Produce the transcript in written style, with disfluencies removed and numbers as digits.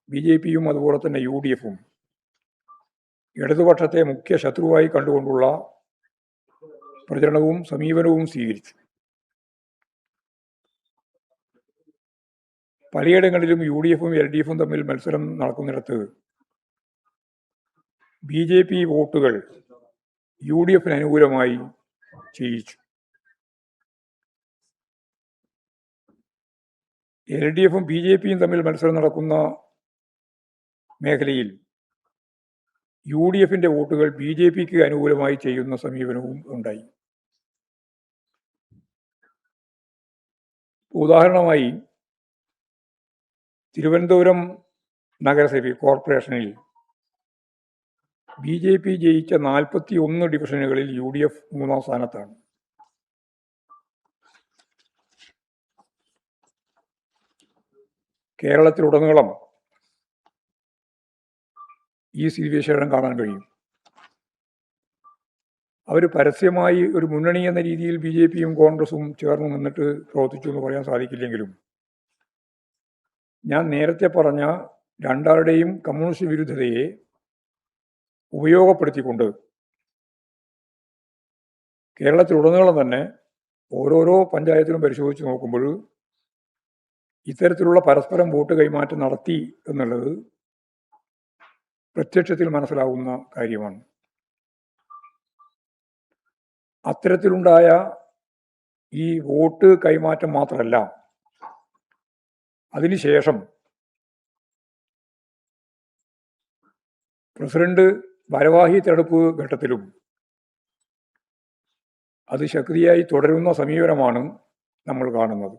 BJPയും അതുപോലെ തന്നെ UDFും ഇടതുപക്ഷത്തെ മുഖ്യ ശത്രുവായി കണ്ടുകൊണ്ടുള്ള പ്രചരണവും സമീപനവും സ്വീകരിച്ചു. പലയിടങ്ങളിലും UDFും LDFും തമ്മിൽ മത്സരം നടക്കുന്നിടത്ത് BJP വോട്ടുകൾ UDFിന് അനുകൂലമായി ചെയ്യിച്ചു. LDFും BJPയും തമ്മിൽ മത്സരം നടക്കുന്ന മേഖലയിൽ UDFിന്റെ വോട്ടുകൾ BJPക്ക് അനുകൂലമായി ചെയ്യുന്ന സമീപനവും ഉണ്ടായി. ഉദാഹരണമായി തിരുവനന്തപുരം നഗരസഭ കോർപ്പറേഷനിൽ BJP ജയിച്ച 41 ഡിവിഷനുകളിൽ UDF 3-ാം സ്ഥാനത്താണ്. കേരളത്തിലുടനീളം ഈ സ്ഥിതിവിശേഷം കാണാൻ കഴിയും. അവർ പരസ്യമായി ഒരു മുന്നണി എന്ന രീതിയിൽ BJPയും കോൺഗ്രസും ചേർന്ന് നിന്നിട്ട് പ്രവർത്തിച്ചു എന്ന് പറയാൻ സാധിക്കില്ലെങ്കിലും ഞാൻ നേരത്തെ പറഞ്ഞ രണ്ടാളുടെയും കമ്മ്യൂണിസ്റ്റ് വിരുദ്ധതയെ ഉപയോഗപ്പെടുത്തിക്കൊണ്ട് കേരളത്തിലുടനീളം തന്നെ ഓരോരോ പഞ്ചായത്തിലും പരിശോധിച്ച് നോക്കുമ്പോൾ ഇത്തരത്തിലുള്ള പരസ്പരം വോട്ട് കൈമാറ്റം നടത്തി എന്നുള്ളത് പ്രത്യക്ഷത്തിൽ മനസ്സിലാവുന്ന കാര്യമാണ്. അത്തരത്തിലുണ്ടായ ഈ വോട്ട് കൈമാറ്റം മാത്രമല്ല, അതിനുശേഷം പ്രസിഡന്റ് ഭാരവാഹി തെരഞ്ഞെടുപ്പ് ഘട്ടത്തിലും അത് ശക്തിയായി തുടരുന്ന സമീപനമാണ് നമ്മൾ കാണുന്നത്.